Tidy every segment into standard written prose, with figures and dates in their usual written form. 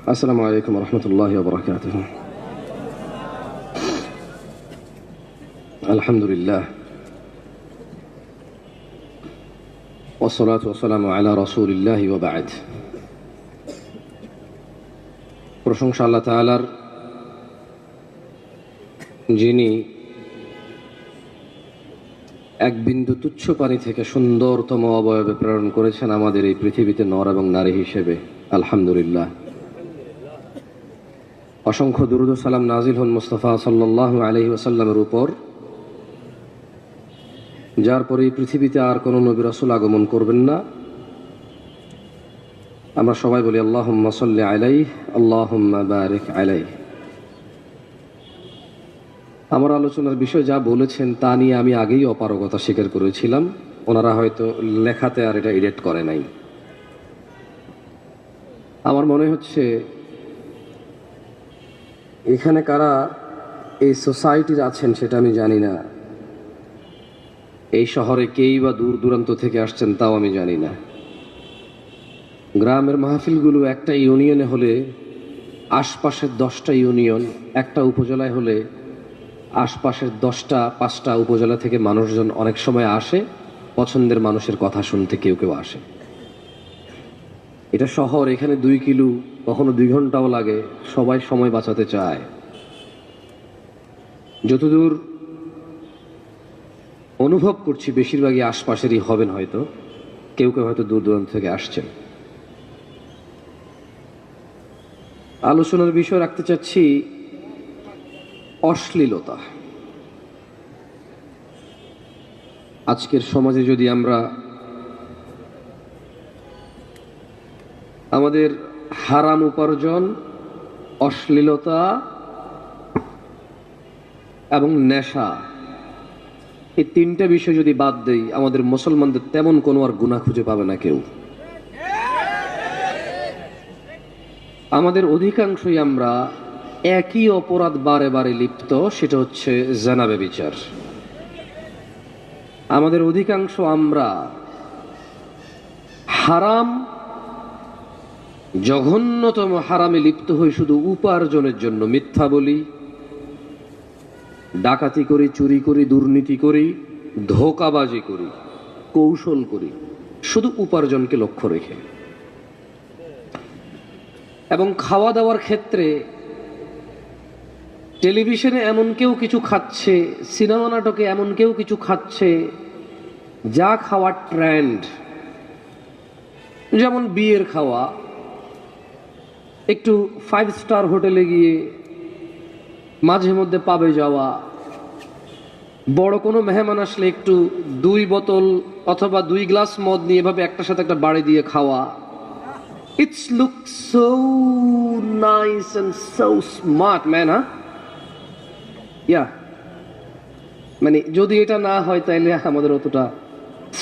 আসসালামু আলাইকুম রহমতুল্লাহি ওয়া বারাকাতুহু। আলহামদুলিল্লাহ ওয়াসসালাতু ওয়াসসালামু আলা রাসূলিল্লাহি ওয়া বা'দ। প্রশংসা আল্লাহ তাআলার, যিনি এক বিন্দু তুচ্ছ পানি থেকে সুন্দরতম অবয়বে প্রেরণ করেছেন আমাদের এই পৃথিবীতে নর এবং নারী হিসেবে। আলহামদুলিল্লাহ। অসংখ্য দুরূদ ও সালাম নাজিল হন মুস্তাফা সাল্লাল্লাহু আলাইহি ওয়াসাল্লামের উপর, যার পরে এই পৃথিবীতে আর কোনো নবী রাসূল আগমন করবেন না। আমরা সবাই বলি আল্লাহুম্মা সাল্লি আলাইহি আল্লাহুম্মা বারিক আলাইহি। আমার আলোচনার বিষয় যা বলেছেন তা নিয়ে আমি আগেই অপারগতা স্বীকার করেছিলাম, ওনারা হয়তো লেখাতে আর এটা এডিট করে নাই। আমার মনে হচ্ছে এখানে কারা এই সোসাইটির আছেন সেটা আমি জানি না, এই শহরে কেই বা দূর দূরান্ত থেকে আসছেন তাও আমি জানি না। গ্রামের মাহফিলগুলো একটা ইউনিয়নে হলে আশপাশের 10টা ইউনিয়ন, একটা উপজেলায় হলে আশপাশের 5টা উপজেলা থেকে মানুষজন অনেক সময় আসে পছন্দের মানুষের কথা শুনতে, কেউ কেউ আসে। এটা শহর, এখানে 2 কিলো কখনো 2 ঘন্টাও লাগে, সবাই সময় বাঁচাতে চায়। যতদূর অনুভব করছি বেশিরভাগই আশপাশেরই হবেন, হয়তো কেউ কেউ হয়তো দূর দূরান্ত থেকে আসছেন। আলোচনার বিষয় রাখতে চাচ্ছি অশ্লীলতা। আজকের সমাজে যদি আমরা আমাদের হারাম উপার্জন, অশ্লীলতা এবং নেশা, এই 3টা বিষয় যদি বাদ দেই, আমাদের মুসলমানদের তেমন কোনো আর গুনাহ খুঁজে পাবে না কেউ। আমাদের অধিকাংশই আমরা একই অপরাধ বারে বারে লিপ্ত, সেটা হচ্ছে জিনা ব্যভিচার। আমাদের অধিকাংশ আমরা হারাম, জঘন্যতম হারামে লিপ্ত হই শুধু উপার্জনের জন্য। মিথ্যা বলি, ডাকাতি করি, চুরি করি, দুর্নীতি করি, ধোঁকাবাজি করি, কৌশল করি, শুধু উপার্জনকে লক্ষ্য রেখে। এবং খাওয়া দাওয়ার ক্ষেত্রে টেলিভিশনে এমন কেউ কিছু খাচ্ছে, সিনেমা নাটকে এমন কেউ কিছু খাচ্ছে যা খাওয়ার ট্রেন্ড। যেমন বিয়ের খাওয়া, একটু 5 স্টার হোটেলে গিয়ে মাঝে মধ্যে পাবে যাওয়া, বড় কোনো মেহমান আসলে একটু 2 বোতল অথবা 2 গ্লাস মদ নিয়ে এভাবে একটার সাথে একটা বাড়ি দিয়ে খাওয়া। It's look so nice and so smart man, হ্যাঁ? মানে যদি এটা না হয় তাইলে আমাদের অতটা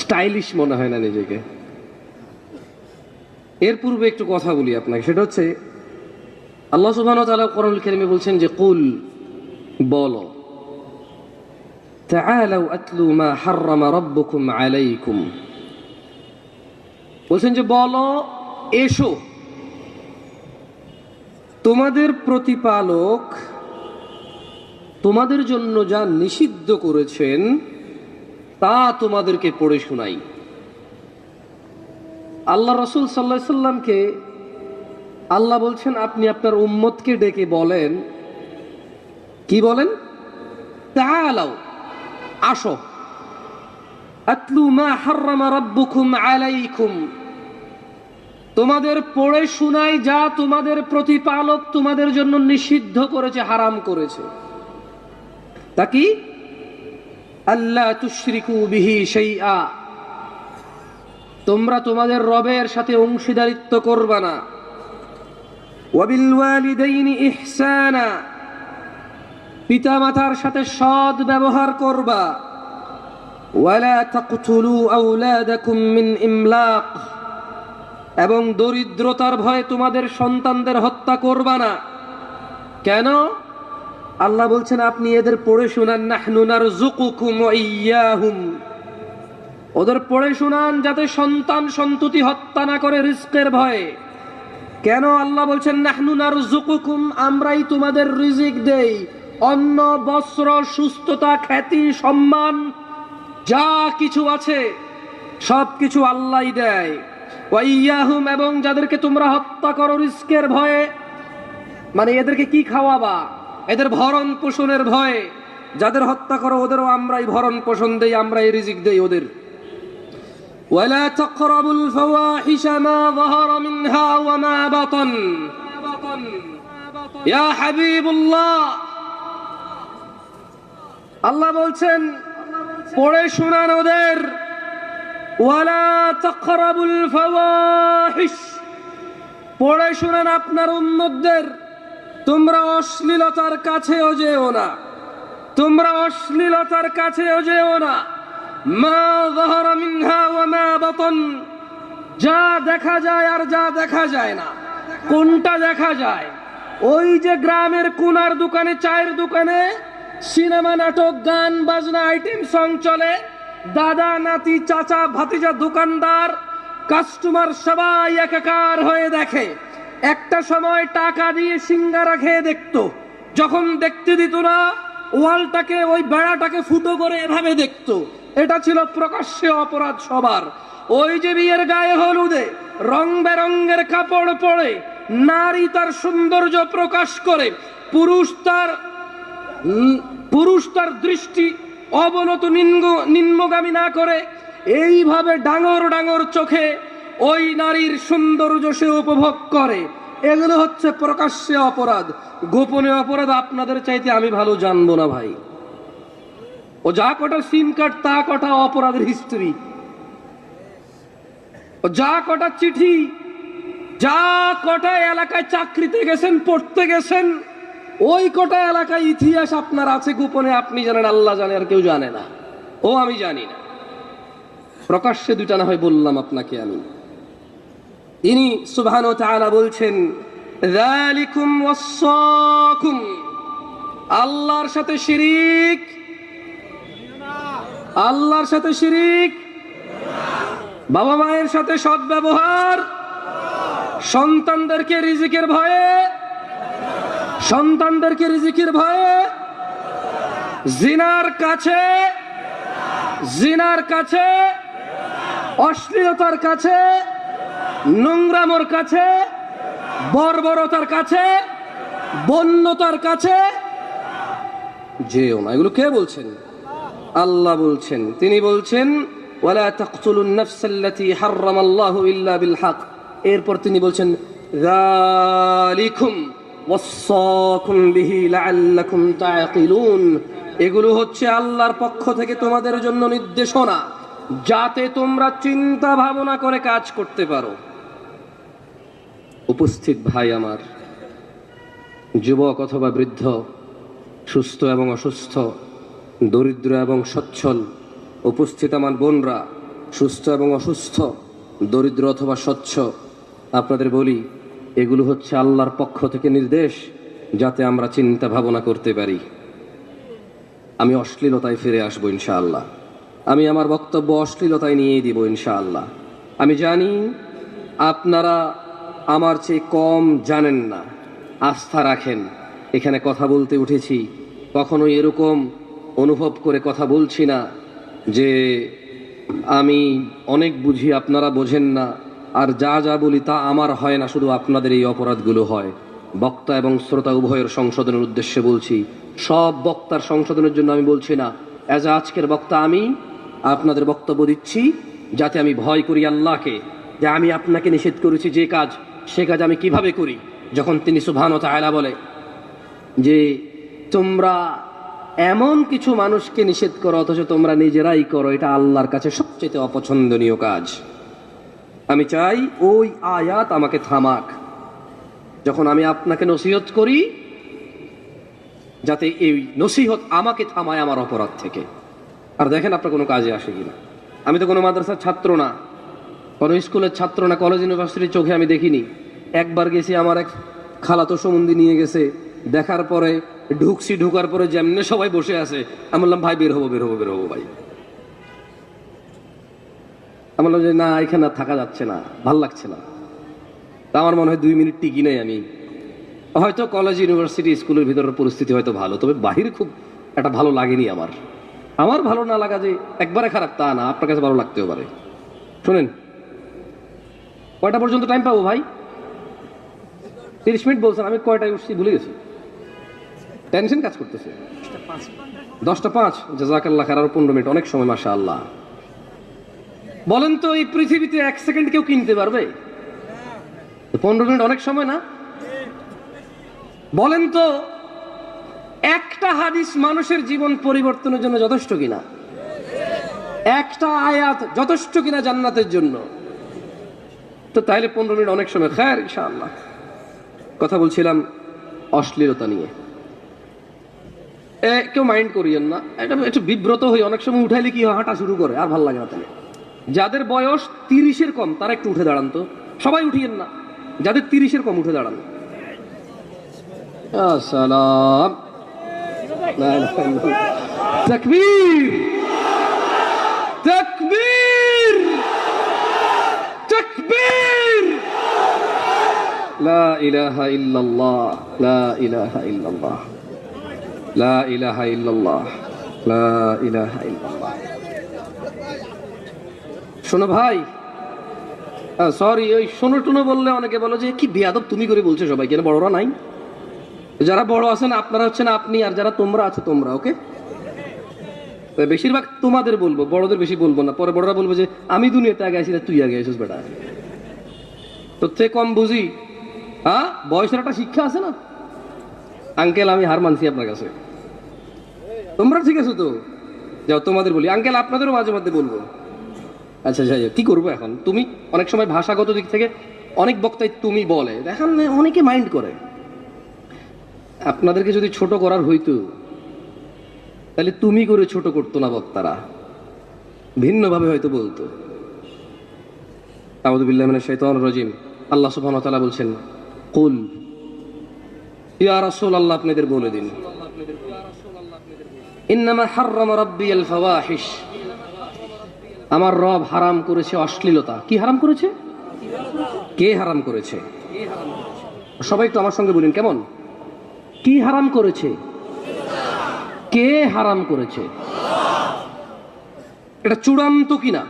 স্টাইলিশ মনে হয় না নিজেকে। এর পূর্বে একটু কথা বলি আপনাকে, সেটা হচ্ছে আল্লাহ সুবহানাহু ওয়া তাআলা কোরআনুল কারীমে বলছেন যে কুল, বলো, তাআলাউ আতলু মা হাররামা রাব্বুকুম আলাইকুম, বলছেন যে বলো, এসো, তোমাদের প্রতিপালক তোমাদের জন্য যা নিষিদ্ধ করেছেন তা তোমাদেরকে পড়ে শোনাই। আল্লাহ রাসূল সাল্লাল্লাহু আলাইহি সাল্লামকে আল্লাহ বলছেন আপনি আপনার উম্মতকে ডেকে বলেন, কি বলেন? তাআলাউ, আসো, আতলু মা হাররামা রাব্বুকুম আলাইকুম, তোমাদের পড়ে শোনাই যা তোমাদের প্রতিপালক তোমাদের জন্য নিষিদ্ধ করেছে, হারাম করেছে। তা কি? আল্লা তুশরিকু বিহি শাইআ, তোমরা তোমাদের রবের সাথে অংশীদারিত্ব করবা না। ওয়াবিল ওয়ালিদাইনি ইহসানা, পিতামাতার সাথে সৎ ব্যবহার করবা। ওয়ালা তাকতুলু আওলাদাকুম মিন ইমলাক, এবং দরিদ্রতার ভয়ে তোমাদের সন্তানদের হত্যা করবা না। কেন? আল্লাহ বলছেন আপনি এদের পড়ে শোনান, নাহনু নারযুকুকুম ওয়া ইয়্যাহুম, ওদের পড়ে শোনান যাতে সন্তান সন্ততি হত্যা না করে রিজকের ভয়ে। কেন আল্লাহ বলছেন নাহনু নারযুকুকুম, আমরাই তোমাদের রিজিক দেই। অন্ন, বস্ত্র, সুস্থতা, খ্যাতি, সম্মান যা কিছু আছে সবকিছু আল্লাহই দেয়। ওয়া ইয়াহুম, এবং যাদেরকে তোমরা হত্যা করো রিস্কের ভয়ে, মানে এদেরকে কি খাওয়াবা, এদের ভরণ পোষণের ভয়ে যাদের হত্যা করো ওদেরও আমরাই ভরণ পোষণ দেই, আমরাই রিজিক দেই ওদের। ওয়ালা তাকরাবুল ফাওয়াহিশা মা যাহারা মিনহা ওয়া মা বাতান। ইয়া হাবিবুল্লাহ, আল্লাহ বলছেন পড়ে শোনান ওদের, ওয়ালা তাকরাবুল ফাওয়াহিশ, পড়ে শোনান আপনার উম্মতদের, তোমরা অশ্লীলতার কাছেও যেও না, তোমরা অশ্লীলতার কাছেও যেও না। মা যাহারা মিনহা ওয়া মা বাতান, যা দেখা যায় আর যা দেখা যায় না। কোনটা দেখা যায়? ওই যে গ্রামের কোনার দোকানে, চায়ের দোকানে সিনেমা, নাটক, গান বাজনা, আইটেম সং চলে, দাদা নাতি চাচা ভাতিজা দোকানদার কাস্টমার সবাই একাকার হয়ে দেখে। একটা সময় টাকা দিয়ে সিঙ্গারা খেয়ে দেখতো, যখন দেখতে দিত না ওয়ালটাকে, ওই বেড়াটাকে ফুটো করে এভাবে দেখতো। এটা ছিল প্রকাশ্যে অপরাধ সবার। ওই যে বিয়ের গায়ে হলুদে রং বেরঙ্গের কাপড় পরে নারী তার সৌন্দর্য প্রকাশ করে, পুরুষ তার দৃষ্টি অবনত নিম্নগামী না করে এইভাবে ডাঙর ডাঙর চোখে ওই নারীর সৌন্দর্য সে উপভোগ করে। এগুলো হচ্ছে প্রকাশ্যে অপরাধ। গোপনে অপরাধ আপনাদের চাইতে আমি ভালো জানবো না ভাই। ও যা কটা সিম কার্ড, তা কটা অপরাধের হিস্ট্রি, ও যা কটা চিঠি, যা কটা এলাকায় চাকরিতে গেছেন, পড়তে গেছেন, ওই কটা এলাকায় ইতিহাস আপনার আছে গোপনে, আপনি জানেন, আল্লাহ জানে, আর কেউ জানে না। ও আমি জানি না। প্রকাশ্যে দুটা না হয় বললাম আপনাকে আমি। তিনি সুবহানাহু ওয়া তাআলা বলছেন যালিকুম ওয়াসাকুম, আল্লাহর সাথে শিরিক, আল্লাহর সাথে শিরিক, বাবা মায়ের সাথে সদ্ব্যবহার, সন্তানদেরকে রিজিকের ভয়ে, সন্তানদেরকে রিজিকের ভয়ে, জিনার কাছে, জিনার কাছে, অশ্লীলতার কাছে, নোংরামোর কাছে, বর্বরতার কাছে, বন্যতার কাছে যেও না। এগুলো কে বলছেন? আল্লাহ বলছেন। তিনি বলছেন ওয়ালা তাকতুলুন নাফসাল্লাতী হারামাল্লাহু ইল্লা বিল হক। এরপর তিনি বলছেন যালিকুম ওয়াসাকুম বিহি লাআল্লাকুম তাআকিলুন, এগুলো হচ্ছে আল্লাহর পক্ষ থেকে তোমাদের জন্য নির্দেশনা, যাতে তোমরা চিন্তা ভাবনা করে কাজ করতে পারো। উপস্থিত ভাই আমার, যুবক অথবা বৃদ্ধ, সুস্থ এবং অসুস্থ, দরিদ্র এবং সচ্ছল, উপস্থিত আমার বোনরা, সুস্থ এবং অসুস্থ, দরিদ্র অথবা স্বচ্ছ, আপনাদের বলি এগুলো হচ্ছে আল্লাহর পক্ষ থেকে নির্দেশ, যাতে আমরা চিন্তা ভাবনা করতে পারি। আমি অশ্লীলতায় ফিরে আসবো ইনশাআল্লাহ। আমি আমার বক্তব্য অশ্লীলতায় নিয়েই দিব ইনশাআল্লাহ। আমি জানি আপনারা আমার চেয়ে কম জানেন না, আস্থা রাখেন। এখানে কথা বলতে উঠেছি, কখনোই এরকম অনুভব করে কথা বলছি না যে আমি অনেক বুঝি আপনারা বোঝেন না, আর যা যা বলি তা আমার হয় না, শুধু আপনাদের এই অপরাধগুলো হয়। বক্তা এবং শ্রোতা উভয়ের সংশোধনের উদ্দেশ্যে বলছি, সব বক্তার সংশোধনের জন্য আমি বলছি না। অ্যাজ আজকের বক্তা আমি আপনাদের বক্তব্য দিচ্ছি, যাতে আমি ভয় করি আল্লাহকে, যে আমি আপনাকে নিষেধ করেছি যে কাজ, সে কাজ আমি কিভাবে করি। যখন তিনি সুবহানাহু ওয়া তাআলা বলে যে তোমরা এমন কিছু মানুষকে নিষেধ করো অথচ তোমরা নিজেরাই করো, এটা আল্লাহর কাছে সবচেয়ে অপছন্দনীয় কাজ। আমি চাই ওই আয়াত আমাকে থামাক যখন আমি আপনাকে নসিহত করি, যাতে এই নসিহত আমাকে থামায় আমার অপরাধ থেকে। আর দেখেন আপনার কোনো কাজে আসে কিনা। আমি তো কোনো মাদ্রাসার ছাত্র না, কোনো স্কুলের ছাত্র না, কলেজ ইউনিভার্সিটির চোখে আমি দেখিনি। একবার গেছি, আমার এক খালাতো সম্বন্ধী নিয়ে গেছে, দেখার পরে ঢুকছি, ঢুকার পরে যেমনে সবাই বসে আছে, আমি বললাম ভাই বের হবো বের হবো বের হবো ভাই। আমি বললাম যে না, এখানে থাকা যাচ্ছে না, ভাল লাগছে না। তা আমার মনে হয় 2 মিনিট টিকি নাই আমি। হয়তো কলেজ, ইউনিভার্সিটি, স্কুলের ভিতরের পরিস্থিতি হয়তো ভালো, তবে বাহিরে খুব একটা ভালো লাগেনি আমার। আমার ভালো না লাগা যে একবারে খারাপ তা না, আপনার কাছে ভালো লাগতেও পারে। শোনেন, কয়টা পর্যন্ত টাইম পাবো ভাই? 30 মিনিট বলছেন, আমি কয়টায় উঠছি ভুলে গেছি, টেনশন কাজ করতেছে। 10টা 5, জাযাকাল্লাহ খাইর, আরো 15 মিনিট, অনেক সময় মাশাআল্লাহ। বলেন তো এই পৃথিবীতে 1 সেকেন্ড কেউ কিনতে পারবে? 15 মিনিট অনেক সময় না? বলেন তো একটা হাদিস মানুষের জীবন পরিবর্তনের জন্য যথেষ্ট কিনা? একটা আয়াত যথেষ্ট কিনা জান্নাতের জন্য? তো তাইলে 15 মিনিট অনেক সময়। খায়র ইনশাআল্লাহ। কথা বলছিলাম অশ্লীলতা নিয়ে। কেউ মাইন্ড করিয়েন না, এটা একটু বিব্রত হই অনেক সময়। উঠাইলে কি হয়, হাঁটা শুরু করে, আর ভালো লাগে না। তাহলে যাদের বয়স 30-এর কম তারা একটু উঠে দাঁড়ান তো, সবাই উঠিয়েন না, যাদের 30-এর কম উঠে দাঁড়ান। আসসালাম, তাকবীর তাকবীর তাকবীর, লা ইলাহা ইল্লাল্লাহ, লা ইলাহা ইল্লাল্লাহ, লা ইলাহা ইল্লাল্লাহ, লা ইলাহা ইল্লাল্লাহ। শোনো ভাই, সরি, ওই শোনো টুনো বললে অনেকে বলো যে কি বেয়াদব তুমি করে বলছো সবাই, কেন বড়রা নাই? যারা বড় আছেন আপনারা হচ্ছেন আপনি, আর যারা তোমরা আছো তোমরা। ওকে, বেশিরভাগ তোমাদের বলবো, বড়দের বেশি বলবো না। পরে বড়রা বলবো যে আমি দুনিয়াতে আগে আছি না তুই আগে আছিস বেটা, তোর থেকে কম বুঝি। হ্যাঁ, বয়সের একটা শিক্ষা আছে না। আঙ্কেল আমি হার মানছি আপনার কাছে, তোমরা ঠিক আছে তো, যাও তোমাদের বলি। আঙ্কেল আপনাদেরও মাঝে মধ্যে বলবো। আচ্ছা যাই হোক, কি করবো এখন? তুমি অনেক সময় ভাষাগত দিক থেকে অনেক বক্তাই তুমি বলে, দেখেন অনেকে মাইন্ড করে। আপনাদেরকে যদি ছোট করার হইতো তাহলে তুমি করে ছোট করতো না বক্তারা, ভিন্নভাবে হয়তো বলতো। আউযু বিল্লাহি মিনাশ শাইতানির রাজিম। আল্লাহ সুবহানাহু ওয়া তাআলা বলছেন, কুল ইয়া রাসূলুল্লাহ, আপনাদের বলে দিন, ইন্নামা হাররামা রাব্বিয়াল ফাওয়াহিশ, আমার রব হারাম করেছে অশ্লীলতা। কি হারাম করেছে? কে হারাম করেছে? সবাই একটু আমার সঙ্গে বলেন, কেমন? কি হারাম করেছে? কে হারাম করেছে? এটা চূড়ান্ত কিনা?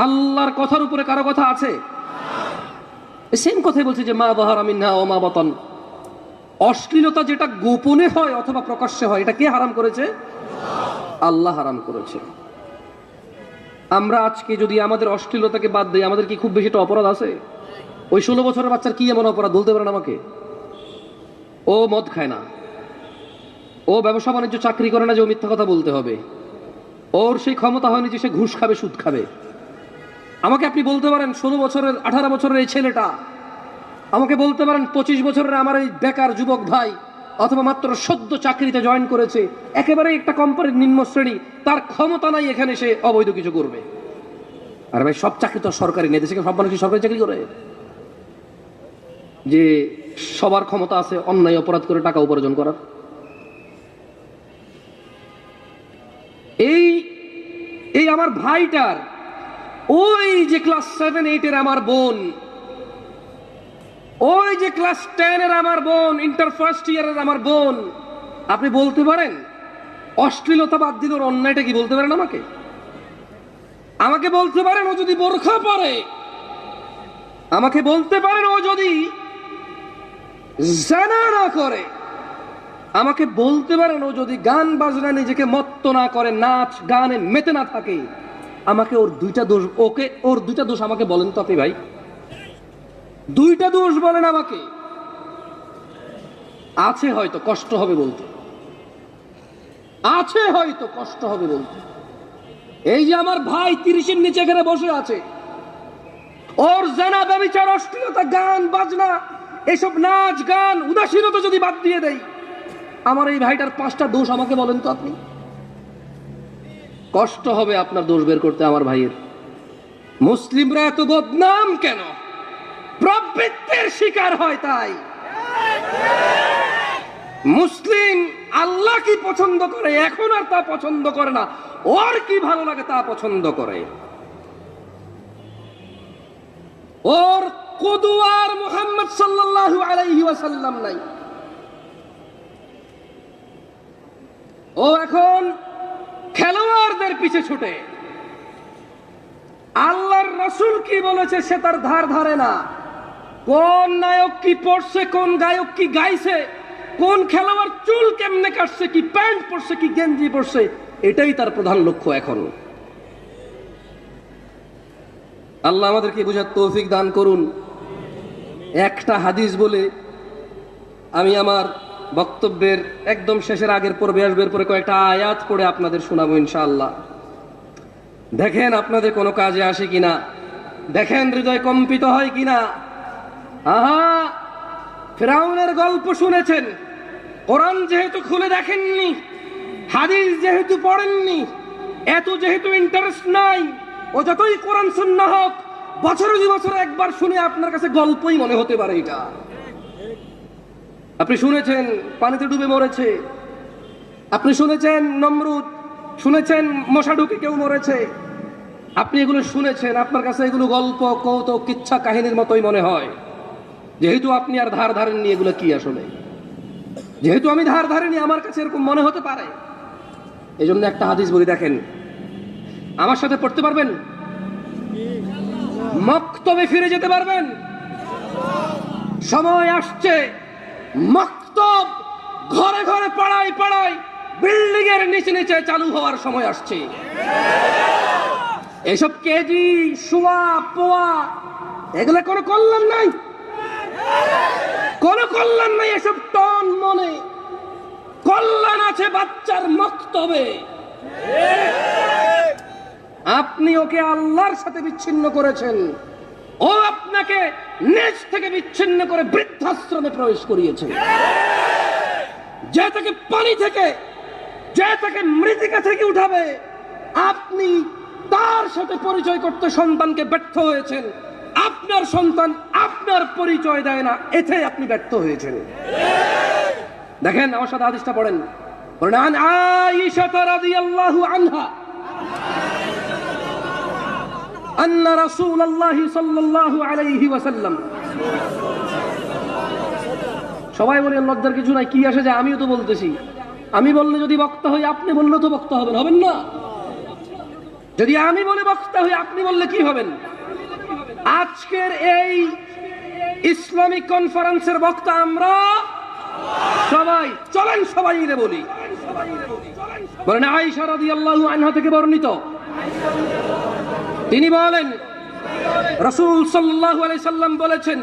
আল্লাহর কথার উপরে কারো কথা আছে? সেম কথাই বলছে যে মা যাহারা মিনহা ওয়া মা বাতান, অশ্লীলতা যেটা গোপনে হয় অথবা প্রকাশ্যে হয়, এটা কে হারাম করেছে? আল্লাহ হারাম করেছে। আমরা আজকে যদি আমাদের অশ্লীলতাকে বাদ দিই, আমাদের কি খুব বেশি একটা অপরাধ আছে? ওই 16 বছরের বাচ্চার কি এমন অপরাধ বলতে পারেন আমাকে? ও মদ খায় না, ও ব্যবসা বাণিজ্য চাকরি করে না যে ও মিথ্যা কথা বলতে হবে, ওর সেই ক্ষমতা হয়নি যে সে ঘুষ খাবে, সুদ খাবে। আমাকে আপনি বলতে পারেন 16 বছরের 18 বছরের এই ছেলেটা, আমাকে বলতে পারেন 25 বছরের আমার এই বেকার যুবক ভাই, অথবা মাত্র সদ্য চাকরিতে জয়েন করেছে, একেবারে একটা কোম্পানির নিম্ন শ্রেণী, তার ক্ষমতা নাই এখানে সে অবৈধ কিছু করবে। আর ভাই সব চাকরি তো সরকারি নেই, দেশে সব মানুষ সরকারি চাকরি করে যে সবার ক্ষমতা আছে অন্যায় অপরাধ করে টাকা উপার্জন করার? এই এই আমার ভাইটার, ওই যে ক্লাস 7-8 আমার বোন, ওই যে ক্লাস 10 আমার বোন, ইন্টার ফার্স্ট ইয়ারের আমার বোন, আপনি বলতে পারেন অশ্লীলতা বাদ দিল ওর অন্যায়টা কি? বলতে পারেন আমাকে? আমাকে বলতে পারেন ও যদি বোরখা পরে? আমাকে বলতে পারেন ও যদি জানা না করে? আমাকে বলতে পারেন ও যদি গান বাজনা নিজেকে মত্ত না করে, নাচ গানে মেতে না থাকে? আমাকে ওর 2টা দোষ, ওকে ওর 2টা দোষ আমাকে বলেন তো আপনি ভাই, 2টা দোষ বলেন আমাকে। আছে হয়তো, কষ্ট হবে বলতে, আছে হয়তো কষ্ট হবে বলতে। এই যে আমার ভাই 30-এর নিচে এখানে বসে আছে, ওর জানা ব্যভিচার, অশ্লীলতা, গান বাজনা, এসব নাচ গান, উদাসীনতা যদি বাদ দিয়ে দেই, আমার এই ভাইটার 5টা দোষ আমাকে বলেন তো আপনি। কষ্ট হবে আপনার দোষ বের করতে আমার ভাইয়ের। মুসলিমরা এত বদনাম কেন? প্রবৃত্তির শিকার হয় তাই। মুসলিম আল্লাহ কি পছন্দ করে এখন আর তা পছন্দ করে না, ওর কি ভালো লাগে তা পছন্দ করে। ওর কুদওয়ার মুহাম্মদ সাল্লাল্লাহু আলাইহি ওয়াসাল্লাম নাই। ও এখন খেলোয়াড়দের পিছে ছুটে আল্লাহর রাসূল কি বলেছে সে তার ধার ধারে না। কোন নায়ক কি পড়ছে, কোন গায়ক কি গাইছে, কোন খেলোয়াড় চুল কেমনে কাটছে, কি প্যান্ট পরছে, কি গেঞ্জি পরছে, এটাই তার প্রধান লক্ষ্য। এখন আল্লাহ আমাদেরকে বুঝার তৌফিক দান করুন। একটা হাদিস বলে আমি আমার বক্তব্যের একদম শেষের আগের পর্বে আসবে, পরে কয়েকটা আয়াত পড়ে আপনাদের শোনাবো ইনশাআল্লাহ। দেখেন আপনাদের কোনো কাজে আসে কিনা, দেখেন হৃদয় কম্পিত হয় কিনা। আহা, ফিরাউনের গল্প শুনেছেন, কোরআন যেহেতু খুলে দেখেননি, হাদিস যেহেতু পড়েননি, এত যেহেতু ইন্টারেস্ট নাই, ও যতই কোরআন সুন্নাহ হোক বছরে 2 বছরে একবার শুনে আপনার কাছে গল্পই মনে হতে পারে। এটা আপনি শুনেছেন পানিতে ডুবে মরেছে, আপনি শুনেছেন নমরুদ, শুনেছেন মশা ঢুকে কেউ মরেছে, আপনি এগুলো শুনেছেন, আপনার কাছে এগুলো গল্প কৌতুক কিচ্ছা কাহিনীর মতোই মনে হয়। যেহেতু আপনি আর ধার ধারেননি, এগুলো কি আসলে, যেহেতু আমি ধার ধারিনি আমার কাছে এরকম মনে হতে পারে। এই জন্য একটা হাদিস বলি, দেখেন আমার সাথে পড়তে পারবেন, মক্তবে ফিরে যেতে পারবেন। সময় আসছে মক্তব ঘরে ঘরে পাড়ায় পাড়ায় বিল্ডিং এর নিচে নিচে চালু হওয়ার সময় আসছে। এসব কেজি সোয়া পোয়া এগুলো কোনো কল্যাণ নাই, কোনো কল্যাণ নাই। এসব টন মনে কল্যাণ আছে বাচ্চার মক্তবে। আপনি ওকে আল্লাহর সাথে বিচ্ছিন্ন করেছেন, ও আপনাকে নিজ থেকে বিচ্ছিন্ন করে বৃদ্ধাশ্রমে প্রবেশ করিয়েছে। যে তাকে পানি থেকে, যে তাকে মৃত্তিকা থেকে উঠাবে, আপনি তার সাথে পরিচয় করতে সন্তানকে ব্যর্থ হয়েছেন। আপনার সন্তান আপনার পরিচয় দেয় না, এতে আপনি ব্যর্থ হয়েছেন। দেখেন আমার সাথে হাদিসটা পড়েন। বলেন আয়েশা রাদিয়াল্লাহু আনহা আন্না রাসূলুল্লাহ সাল্লাল্লাহু আলাইহি ওয়াসাল্লাম। সবাই বলেন লজ্জার কিছু নাই, কি আসে যায়, আমিও তো বলতেছি। আমি বললে যদি বক্তা হই, আপনি বললে তো বক্তা হবেন, হবেন না? যদি আমি বলে বক্তা হই, আপনি বললে কি হবেন? আজকের এই ইসলামিক কনফারেন্সের বক্তা আমরা সবাই। চলেন সবাই মিলে বলি। বলেন আয়েশা রাদিয়াল্লাহু আনহা থেকে বর্ণিত, তিনি বলেন রাসূল সাল্লাল্লাহু আলাইহি সাল্লাম বলেছেন,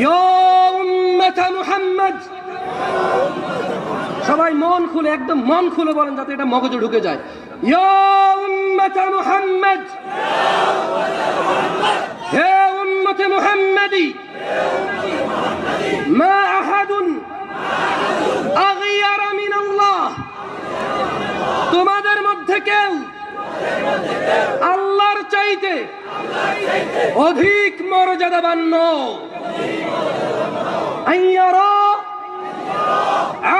ইয়া উম্মাত মুহাম্মদ। সবাই মন খুলে, একদম মন খুলে বলেন যাতে এটা মগজে ঢুকে যায়। ইয়া উম্মাত মুহাম্মদ, হে উম্মত মুহাম্মাদি, মা আহাদুন আগিয়ারা মিন আল্লাহ। তোমাদের মধ্যে কেউ আল্লাহর চাইতে অধিক মর্যাদাবান নয়। আইয়ারা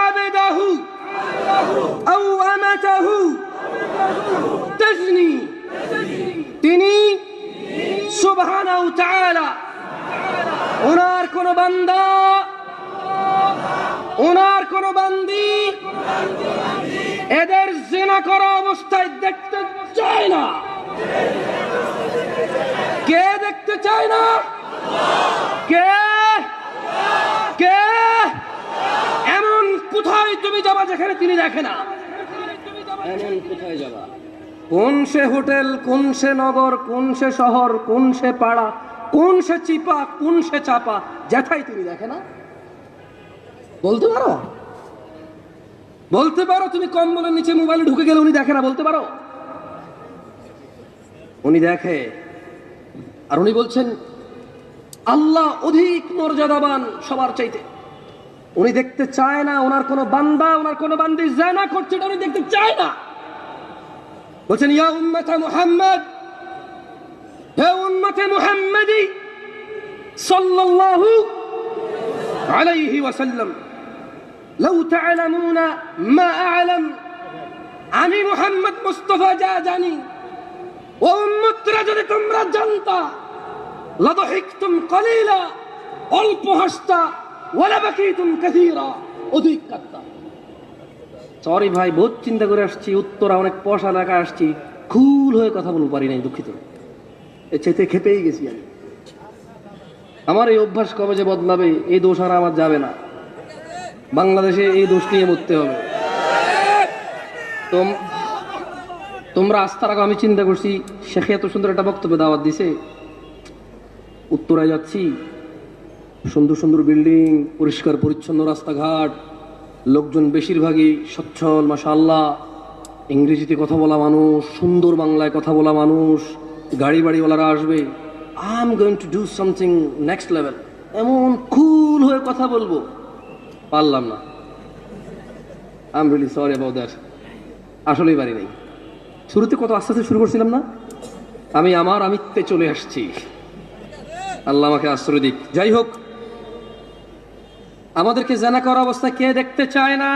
আবদাহু আও আমাতাহু তাজনি। তিনি সুবহানাহু তাআলা ওনার কোন বান্দা, ওনার কোন বান্দি এদের জিনা করা অবস্থায় দেখতে চায় না। কে দেখতে চায় না? কে কে? এমন কোথায় তুমি যাবা যেখানে তিনি দেখে না? এমন কোথায় যাবা? কোন সে হোটেল, কোন সে নগর, কোন সে শহর, কোন সে পাড়া, কোন সে চিপা, কোন সে চাপা, যেথায় তিনি দেখে না? বলতে পারো? বলতে পারো তুমি কম্বলের নিচে মোবাইলে ঢুকে গেলে উনি দেখে না? বলতে পারো? উনি দেখে। আর উনি বলছেন আল্লাহ অধিক মর্যাদাবান সবার চাইতে। উনি দেখতে চায় না ওনার কোন বান্দা, ওনার কোন বান্দি জিনা করছে, এটা উনি দেখতে চায় না। বলছেন ইয়া উম্মাত মুহাম্মদ, হে উম্মত মুহাম্মাদি সাল্লাল্লাহু আলাইহি ওয়াসাল্লাম, লাউ তা'লামুনা মা আ'লাম। আমি মুহাম্মদ মুস্তাফা যা জানি, ও উম্মতরা যদি তোমরা জানতা, লাদহিকতুম কালিলা, অল্প হাসতা, ওয়ালা বাকিতুম কাসীরা, অধিক কাঁদতা। সরি ভাই, বহুত চিন্তা করে আসছি, উত্তরা অনেক পয়সা এলাকা আসছি, কুল হয়ে কথা বলতে পারি নাই, দুঃখিত। এর চাইতে খেপেই গেছি আমি। আমার এই অভ্যাস কবে যে বদলাবে, এই দোষ আর আমার যাবে না। বাংলাদেশে এই দোষ নিয়ে মরতে হবে। তোমরা আস্থা রাখো, আমি চিন্তা করছি, শেখে এত সুন্দর একটা বক্তব্য দাওয়াত দিছে, উত্তরায় যাচ্ছি, সুন্দর সুন্দর বিল্ডিং, পরিষ্কার পরিচ্ছন্ন রাস্তাঘাট, লোকজন বেশিরভাগই সচ্ছল, মাশাআল্লাহ, ইংরেজিতে কথা বলা মানুষ, সুন্দর বাংলায় কথা বলা মানুষ, গাড়ি বাড়িওয়ালারা আসবে। I am going to do something next level, এমন কুল হয়ে কথা বলবো, পারলাম না। I am really sorry about that. আসলেই পারি নাই। শুরুতে কত আস্তে আস্তে শুরু করছিলাম না, আমি আমার আমিত্বে চলে আসছি। আল্লাহ আমাকে আশ্রয় দিক। যাই হোক, আমাদেরকে জানা করা অবস্থা কে দেখতে চায় না?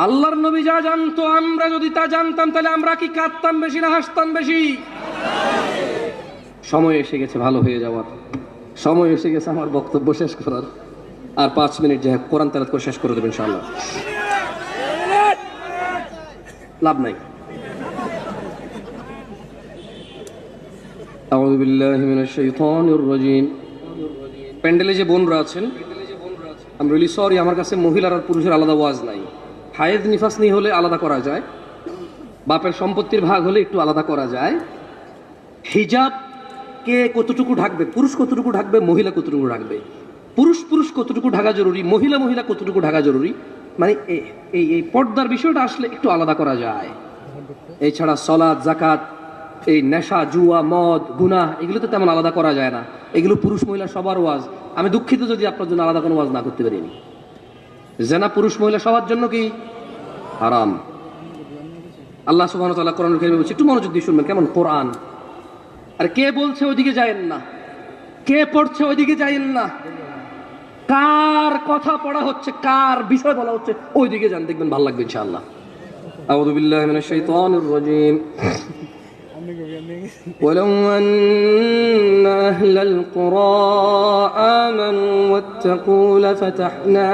আল্লাহর নবী যা জানতো, আমরা যদি তা জানতাম, তাহলে আমরা কি কাঁদতাম বেশি না হাসতাম বেশি? সময় এসে গেছে ভালো হয়ে যাওয়ার, সময় এসে গেছে আমার বক্তব্য শেষ করার। আর 5 মিনিট যে কোরআন তেলাওয়াত করে শেষ করে দেবেন ইনশাআল্লাহ, লাভ নাই। আউযু বিল্লাহি মিনাশ শাইতানির রাজীম। প্যান্ডেলে যে বোনরা আছেন, আই এম রিয়েলি সরি, আমার কাছে মহিলার আর পুরুষের আলাদা ওয়াজ নাই। হায়েজ নিফাস নিয়ে হলে আলাদা করা যায়, বাপের সম্পত্তির ভাগ হলে একটু আলাদা করা যায়। হিজাব কে কতটুকু ঢাকবে, পুরুষ কতটুকু ঢাকবে, মহিলা কতটুকু ঢাকবে, পুরুষ পুরুষ কতটুকু ঢাকা জরুরি, মহিলা মহিলা কতটুকু ঢাকা জরুরি, মানে এই পর্দার বিষয়টা আসলে একটু আলাদা করা যায়। এছাড়া সালাত, যাকাত, এই নেশা, জুয়া, মদ, গুনাহ, এগুলো তো তেমন আলাদা করা যায় না। এগুলো পুরুষ মহিলা সবার ওয়াজ। আমি দুঃখিত যদি আপনার জন্য আলাদা কোনো ওয়াজ না করতে পারিনি। জেনা পুরুষ মহিলা সবার জন্য কি হারাম। আল্লাহ সুবহানাহু ওয়া তাআলা কোরআনুল কারীমে বলছে, একটু মনোযোগ দিয়ে শুনবেন কেমন কোরআন। আর কে বলছে ওইদিকে যায়েন না, কে পড়ছে ওইদিকে যায়েন না, কার কথা পড়া হচ্ছে, কার বিষয় বলা হচ্ছে, ওইদিকে যান, দেখবেন ভালো লাগবে ইনশাআল্লাহ। আউযু বিল্লাহি মিনাশ শাইতানির রাজীম। ولو أن أهل القرى آمنوا واتقوا لفتحنا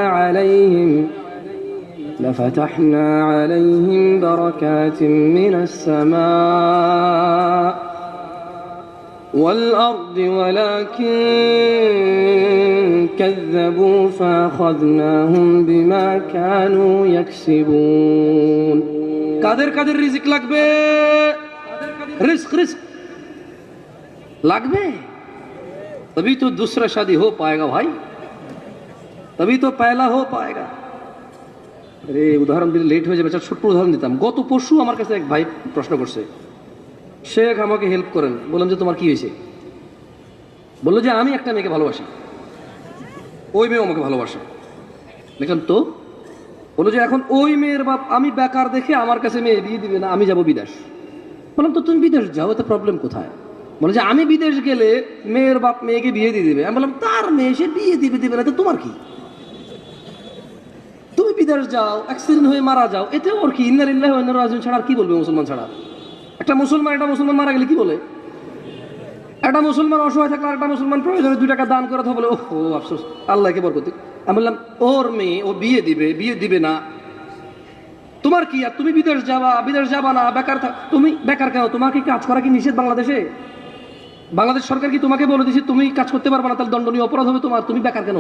عليهم بركات من السماء والأرض ولكن كذبوا فأخذناهم بما كانوا يكسبون। কাদের কাদের রিজিক লাগবে? रिस्क লাগবে, तभी तो दूसरा शादी हो पाएगा भाई, तभी तो पहला हो पाएगा। अरे উদাহরণ দিলে লেট হয়ে যাবে, ছোট্ট উদাহরণ দিতাম। গত পরশু আমার কাছে এক ভাই প্রশ্ন করছে, শেখ আমাকে হেল্প করেন। বললাম যে তোমার কি হয়েছে? বললো যে আমি একটা মেয়েকে ভালোবাসি, ওই মেয়ে আমাকে ভালোবাসে। দেখলাম তো, বললো যে এখন ওই মেয়ের বাপ আমি বেকার দেখে আমার কাছে মেয়ে বিয়ে দিবে না, আমি যাব বিদেশ। বললাম তো তুমি বিদেশ যাও, এতে প্রবলেম কোথায়? বলে যে আমি বিদেশ গেলে মেয়ের বাপ মেয়েকে বিয়ে দিয়ে দিবে। আমি বললাম তার মেয়ে, সে বিয়ে দিবে না, তো তোমার কি? তুমি বিদেশ যাও, অ্যাক্সিডেন্ট হয়ে মারা যাও, এতে ওর কি? ইন্না লিল্লাহি ওয়া ইন্না ইলাইহি রাজিউন ছাড়া আর কি বলবে মুসলমান ছাড়া? একটা মুসলমান মারা গেলে কি বলে? একটা মুসলমান অসহায় থাকলে একটা মুসলমান প্রয়োজনে 2 টাকা দান করে বলে ওহ আফসোস, আল্লাহকে বরকত দিক। আমি বললাম ওর মেয়ে, ও বিয়ে দিবে না, তোমার কি? আর তুমি বিদেশ যাবা না, বেকার তুমি বেকার কেন? তোমাকে কাজ করা কি নিষেধ বাংলাদেশে? বাংলাদেশ সরকার কি তোমাকে বলে দিচ্ছে তুমি কাজ করতে পারবে না, তাহলে দণ্ডনীয় অপরাধ হবে তোমার? তুমি বেকার কেন?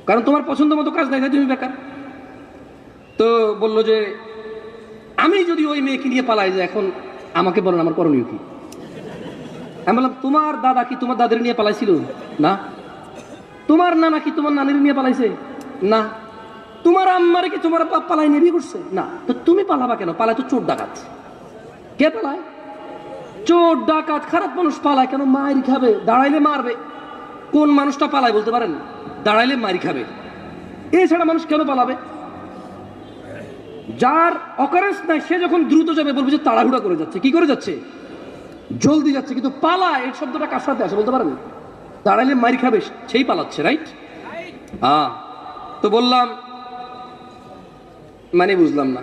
কারণ তোমার পছন্দ মতো কাজ নাই, তাই তুমি বেকার। তো বললো যে আমি যদি ওই মেয়েকে নিয়ে পালাই, যে এখন আমাকে বলেন আমার করণীয় কি? আমি বললাম তোমার দাদা কি তোমার দাদের নিয়ে পালাইছিল? না। তোমার নানা কি তোমার নানির নিয়ে পালাইছে? না। তোমার আম্মারে কি তোমার বাপ পালাই নিয়ে বিয়ে করছে? না। তো তুমি পালাবা কেন? পালায় তো চোর ডাকাত। কে পালায়? চোর ডাকাত, খারাপ মানুষ পালায় কেন? মায়ের খাবে, দাঁড়াইলে মারবে। কোন মানুষটা পালায় বলতে পারেন? দাঁড়াইলে মারি খাবে। এছাড়া মানুষ কেন পালাবে? যার অকারেন্স নাই সে যখন দ্রুত যাবে বলবে যে তাড়াহুড়া করে যাচ্ছে। কি করে যাচ্ছে? জলদি যাচ্ছে। কিন্তু পালায় এই শব্দটা কার সাথে আসে বলতে পারেন? দাঁড়াইলে মারি খাবে সেই পালাচ্ছে, রাইট? হ্যাঁ। তো বললাম মানে বুঝলাম না।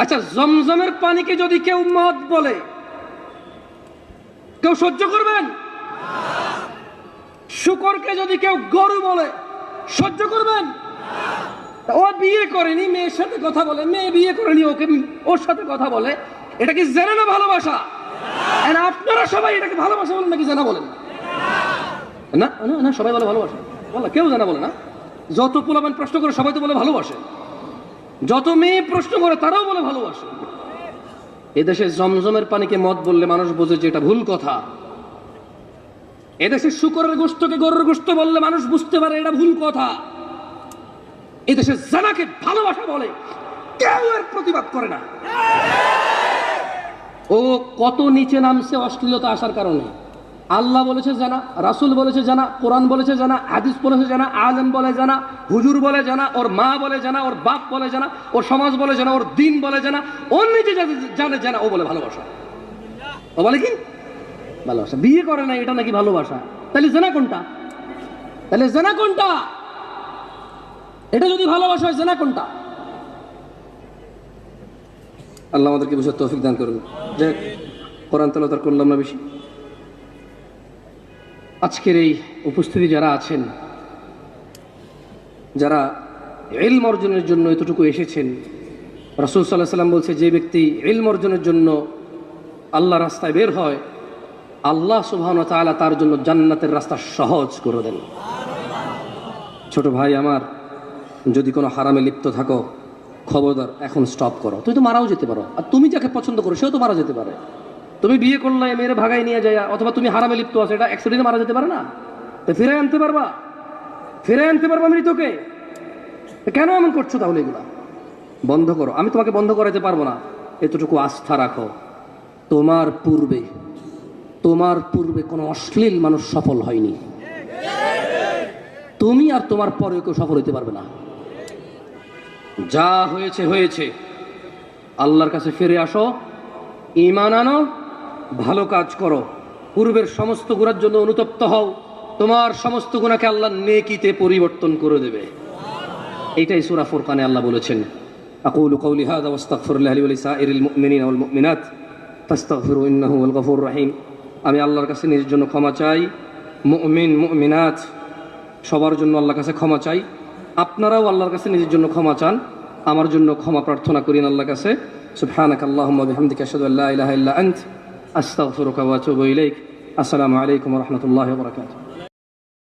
আচ্ছা, জমজমের পানিকে যদি কেউ মদ বলে, কেউ সহ্য করবেন? শুকরকে যদি কেউ গরু বলে সহ্য করবেন? ও বিয়ে করেনি, মেয়ের সাথে কথা বলে, মেয়ে বিয়ে করেনি, ওকে ওর সাথে কথা বলে, এটা কি জেনা না ভালোবাসা? আপনারা সবাই এটাকে ভালোবাসা বলেন নাকি জেনা বলেন? না না না, সবাই বলে ভালোবাসা, বলা কেউ জেনা বলে না। যত পোলাপান প্রশ্ন করে সবাই তো বলে ভালোবাসে, যত মেয়ে প্রশ্ন করে তারাও বলে ভালোবাসে। এদেশে জমজমের পানিকে মদ বললে মানুষ বোঝে যে এটা ভুল কথা। এদেশে শুকরের গোশতকে গরুর গোশত বললে মানুষ বুঝতে পারে এটা ভুল কথা। এদেশে জানাকে ভালোবাসা বলে, কেউ এর প্রতিবাদ করে না। ও কত নিচে নামছে অশ্লীলতা আসার কারণে। আল্লাহ বলেছে জানা, রাসূল বলেছে জানা, কোরআন বলেছে জানা, হাদিস বলেছে জানা, আলেম বলে জানা, হুজুর বলে জানা, ওর মা বলে জানা, ওর বাপ বলে জানা, ওর সমাজ বলে জানা, ওর দিন বলে জানা, ওর নিজে জানে জানা, ও বলে ভালোবাসা। ও বলে কি ভালোবাসা? বিয়ে করে না, এটা নাকি ভালোবাসা? তাহলে জানা কোনটা? তাহলে জানা কোনটা? এটা যদি ভালোবাসা হয়, জানা কোনটা? আল্লাহ আমাদেরকে বুঝার তৌফিক দান করুন। যে কোরআন তেলাওয়াত করলাম না বেশি। আজকের এই উপস্থিতি যারা আছেন, যারা ইলম অর্জনের জন্য এতটুকু এসেছেন, রাসূল সাল্লাল্লাহু আলাইহি ওয়াসাল্লাম বলছে যে ব্যক্তি ইলম অর্জনের জন্য আল্লাহ রাস্তায় বের হয়, আল্লাহ সুবহানাহু ওয়া তাআলা তার জন্য জান্নাতের রাস্তা সহজ করে দেন। ছোট ভাই আমার, যদি কোনো হারামে লিপ্ত থাকো, খবরদার এখন স্টপ করো। তুই তো মারাও যেতে পারো, আর তুমি যাকে পছন্দ করো সেও তো মারা যেতে পারে। তুমি বিয়ে করলে মেয়ের ভাগাই নিয়ে যায়, অথবা তুমি হারামে লিপ্ত আছো, এটা অ্যাক্সিডেন্টে মারা যেতে পারে না? তো ফিরে আনতে পারবা? ফিরে আনতে পারবা মৃতকে? কেন এমন করছো? তাহলে এগুলা বন্ধ করো। আমি তোমাকে বন্ধ করাতে পারবো না, এতটুকু আস্থা রাখো। তোমার পূর্বে কোনো অশ্লীল মানুষ সফল হয়নি, তুমি আর তোমার পরে কেউ সফল হইতে পারবে না। যা হয়েছে হয়েছে, আল্লাহর কাছে ফিরে আসো, ঈমান আনো, ভালো কাজ করো, পূর্বের সমস্ত গুনার জন্য অনুতপ্ত হও, তোমার সমস্ত গুনাহকে আল্লাহ নেকিতে পরিবর্তন করে দেবে। এইটাই সূরা ফুরকানে আল্লাহ বলেছেন, আকুলু কওলি হাযা ওয়াস্তাগফিরুল্লাহ লি ওয়া লিসাইরিল মুমিনিনা ওয়াল মুমিনাত ফাস্তাগফিরু ইন্নাহু হুয়াল গফুরুর রহিম। আমি আল্লাহর কাছে নিজের জন্য ক্ষমা চাই, মুমিন মুমিনাত সবার জন্য আল্লাহর কাছে ক্ষমা চাই। আপনারাও আল্লাহর কাছে নিজের জন্য ক্ষমা চান, আমার জন্য ক্ষমা প্রার্থনা করেন আল্লাহর কাছে। সুবহানাকা আল্লাহুম্মা বিহামদিকা আশহাদু আল্লা ইলাহা ইল্লা আনতা আস্তাগফিরুকা ওয়া আতুবু ইলাইক। আসসালামু আলাইকুম ওয়া রাহমাতুল্লাহি ওয়া বারাকাতুহু।